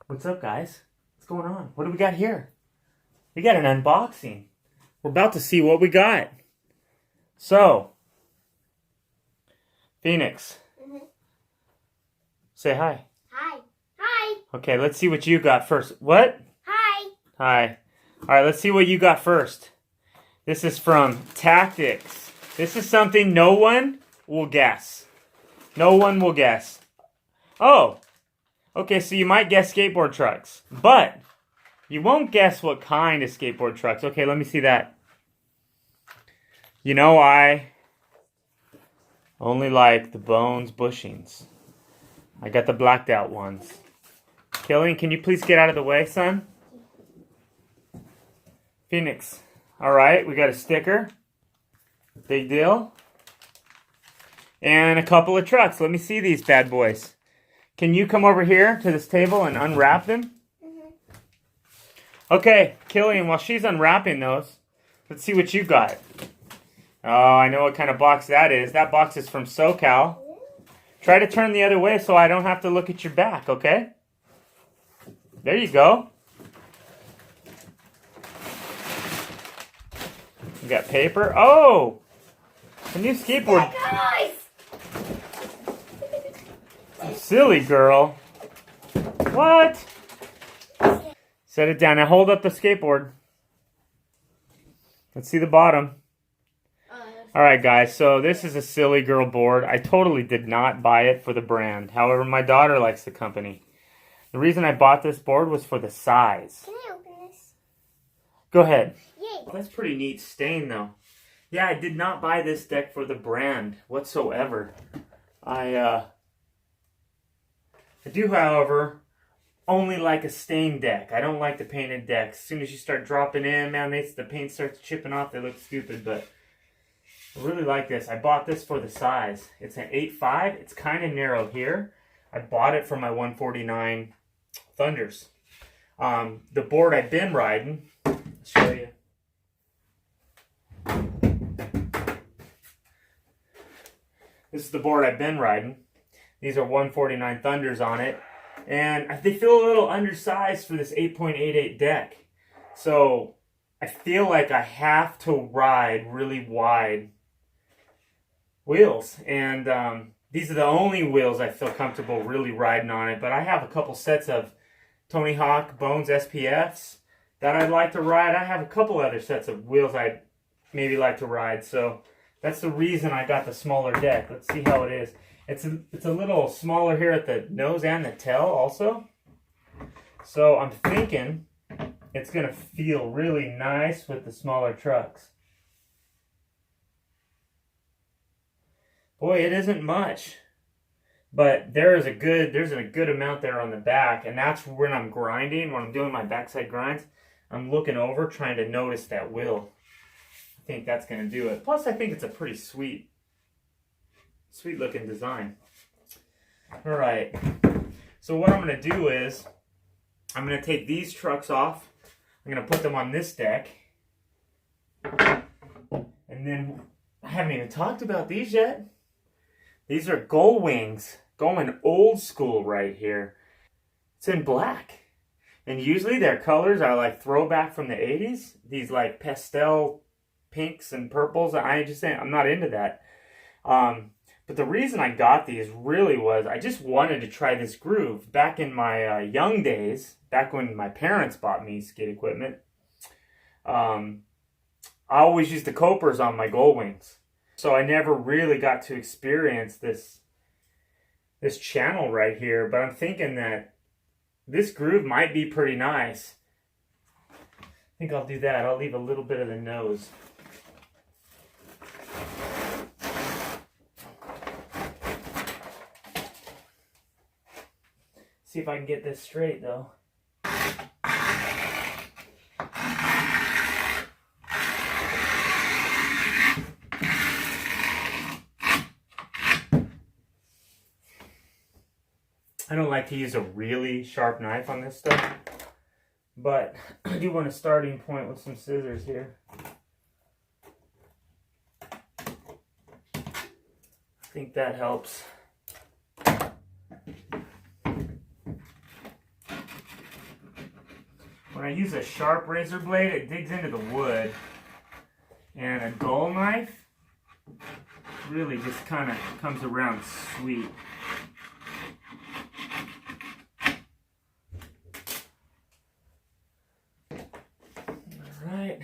What's up, guys? What's going on? What do we got here? We got an unboxing. We're about to see what we got. So, Phoenix, say hi. Hi. Hi. Okay, let's see what you got first. What? Hi. Hi. All right, let's see what you got first. This is from Tactics. This is something no one will guess. No one will guess. Oh, okay, so you might guess skateboard trucks, but you won't guess what kind of skateboard trucks. Okay, let me see that. You know, I only like the bones bushings. I got the blacked out ones. Killian, can you please get out of the way, son? Phoenix. All right, we got a sticker. Big deal. And a couple of trucks. Let me see these bad boys. Can you come over here to this table and unwrap them? Okay, Killian, while she's unwrapping those, let's see what you got. Oh, I know what kind of box that is. That box is from SoCal. Try to turn the other way so I don't have to look at your back, okay? There you go. We got paper. Oh! A new skateboard. Guys. Silly girl. What? Set it down. Now hold up the skateboard. Let's see the bottom. Alright guys, so this is a silly girl board. I totally did not buy it for the brand. However, my daughter likes the company. The reason I bought this board was for the size. Can I open this? Go ahead. Yay. Oh, that's pretty neat stain though. Yeah, I did not buy this deck for the brand whatsoever. I do, however, only like a stained deck. I don't like the painted decks. As soon as you start dropping in, man, the paint starts chipping off. They look stupid, but I really like this. I bought this for the size. It's an 8.5. It's kind of narrow here. I bought it for my 149 Thunders. The board I've been riding, I'll show you. This is the board I've been riding. These are 149 Thunders on it. And they feel a little undersized for this 8.88 deck. So I feel like I have to ride really wide wheels. And these are the only wheels I feel comfortable really riding on it. But I have a couple sets of Tony Hawk Bones SPFs that I'd like to ride. I have a couple other sets of wheels I'd maybe like to ride. So that's the reason I got the smaller deck. Let's see how it is. It's a little smaller here at the nose and the tail also. So I'm thinking it's going to feel really nice with the smaller trucks. Boy, it isn't much. But there's a good amount there on the back, and that's when I'm grinding, when I'm doing my backside grinds, I'm looking over trying to notice that wheel. I think that's going to do it. Plus I think it's a pretty sweet looking design. Alright, so what I'm going to do is I'm going to take these trucks off. I'm going to put them on this deck. And then I haven't even talked about these yet. These are Gullwings, going old school right here. It's in black. And usually their colors are like throwback from the 80s. These like pastel pinks and purples. I'm not into that. But the reason I got these really was I just wanted to try this groove. Back in my young days, back when my parents bought me skate equipment, I always used the copers on my Gullwings. So I never really got to experience this channel right here. But I'm thinking that this groove might be pretty nice. I think I'll do that. I'll leave a little bit of the nose. See if I can get this straight though. I don't like to use a really sharp knife on this stuff, but I do want a starting point with some scissors here. I think that helps. when I use a sharp razor blade, it digs into the wood. And a dull knife really just kind of comes around sweet. Alright.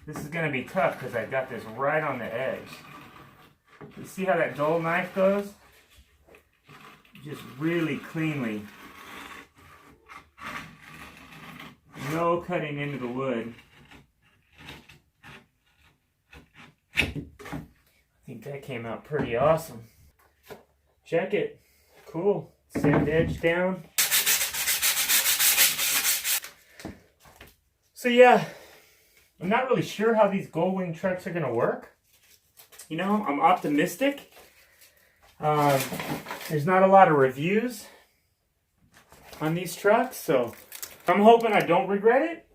This is going to be tough because I got this right on the edge. You see how that dull knife goes? Just really cleanly. No cutting into the wood. I think that came out pretty awesome. Check it. Cool. Sand edge down. So yeah, I'm not really sure how these Gullwing trucks are going to work. You know, I'm optimistic. There's not a lot of reviews on these trucks, so I'm hoping I don't regret it.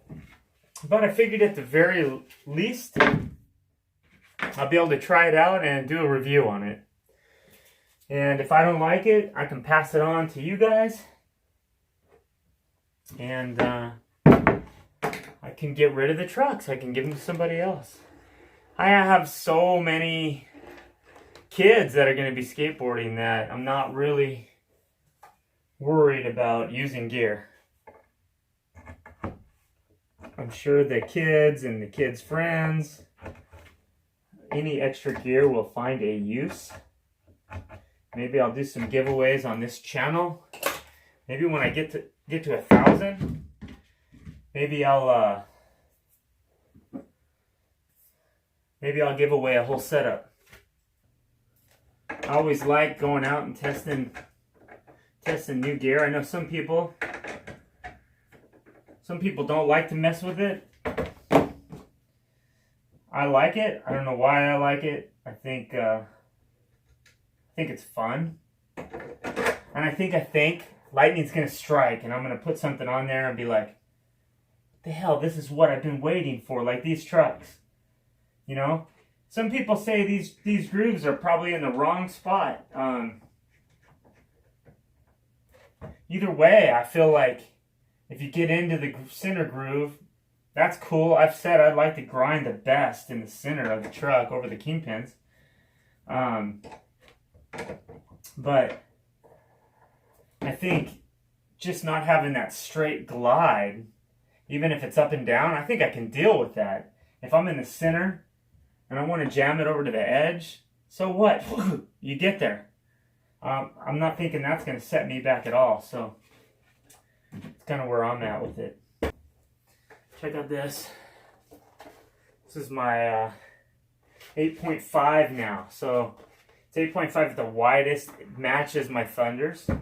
But I figured at the very least, I'll be able to try it out and do a review on it. And if I don't like it, I can pass it on to you guys. And I can get rid of the trucks. I can give them to somebody else. I have so many kids that are going to be skateboarding that I'm not really worried about using gear. I'm sure the kids and the kids' friends, any extra gear will find a use. Maybe I'll do some giveaways on this channel. Maybe when I get to 1,000, maybe I'll give away a whole setup. I always like going out and testing new gear. I know some people don't like to mess with it. I like it. I don't know why I like it. I think it's fun. And I think lightning's gonna strike and I'm gonna put something on there and be like, what the hell, this is what I've been waiting for, like these trucks. You know? Some people say these grooves are probably in the wrong spot. Either way, I feel like if you get into the center groove, that's cool. I've said I'd like to grind the best in the center of the truck over the kingpins. But I think just not having that straight glide, even if it's up and down, I think I can deal with that. If I'm in the center and I want to jam it over to the edge, so what? You get there. I'm not thinking that's going to set me back at all. So it's kind of where I'm at with it. Check out this. This is my 8.5 now. So it's 8.5 at the widest. It matches my Thunders. So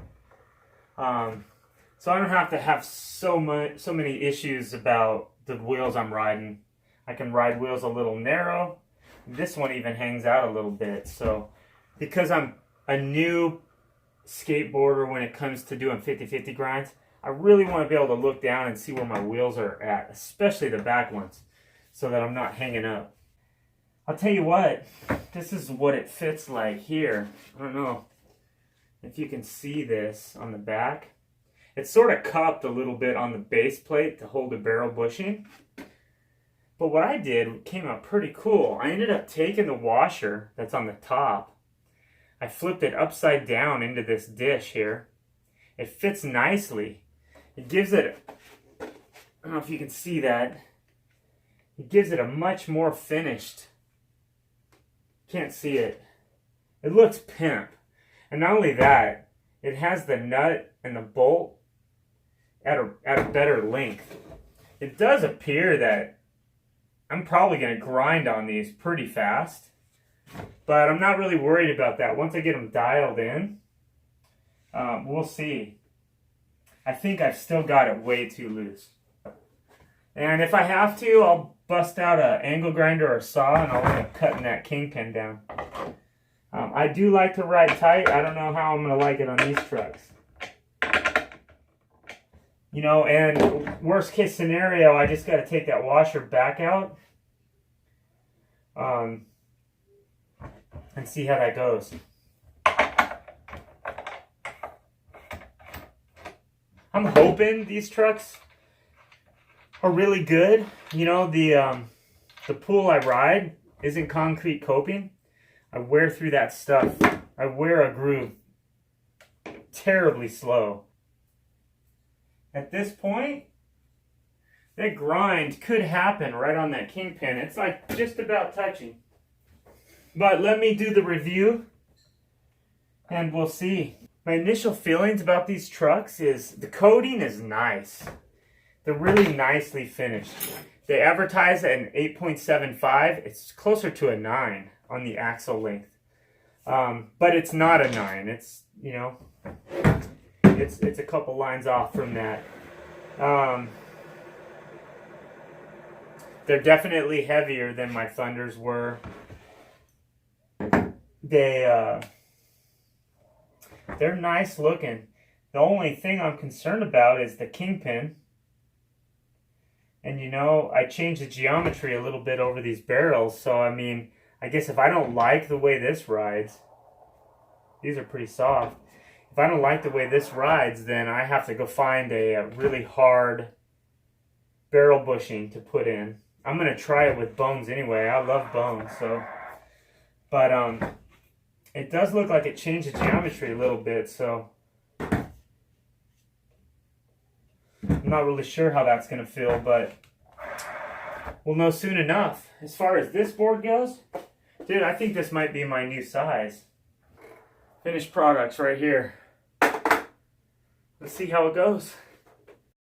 I don't have to have so many issues about the wheels I'm riding. I can ride wheels a little narrow. This one even hangs out a little bit. So because I'm a new skateboarder when it comes to doing 50-50 grinds, I really want to be able to look down and see where my wheels are at, especially the back ones, so that I'm not hanging up. I'll tell you what, this is what it fits like here. I don't know if you can see this on the back. It's sort of cupped a little bit on the base plate to hold the barrel bushing. But what I did came out pretty cool. I ended up taking the washer that's on the top. I flipped it upside down into this dish here. It fits nicely. It gives it, I don't know if you can see that. It gives it a much more finished. Can't see it. It looks pimp. And not only that, it has the nut and the bolt at a better length. It does appear that I'm probably going to grind on these pretty fast, but I'm not really worried about that. Once I get them dialed in, we'll see. I think I've still got it way too loose. And if I have to, I'll bust out an angle grinder or a saw and I'll end up cutting that kingpin down. I do like to ride tight. I don't know how I'm going to like it on these trucks. You know, and worst case scenario, I just got to take that washer back out and see how that goes. I'm hoping these trucks are really good. You know, the pool I ride isn't concrete coping. I wear through that stuff. I wear a groove terribly slow. At this point, that grind could happen right on that kingpin. It's like just about touching. But let me do the review and we'll see. My initial feelings about these trucks is the coating is nice. They're really nicely finished. They advertise at an 8.75. It's closer to a 9 on the axle length. But it's not a 9. It's, you know, it's a couple lines off from that. They're definitely heavier than my Thunders were. They're nice looking. The only thing I'm concerned about is the kingpin. And you know, I changed the geometry a little bit over these barrels. So I mean, I guess if I don't like the way this rides, these are pretty soft. If I don't like the way this rides, then I have to go find a really hard barrel bushing to put in. I'm going to try it with bones anyway. I love bones, so. But it does look like it changed the geometry a little bit, so. I'm not really sure how that's going to feel, but we'll know soon enough. As far as this board goes, dude, I think this might be my new size. Finished products right here. Let's see how it goes.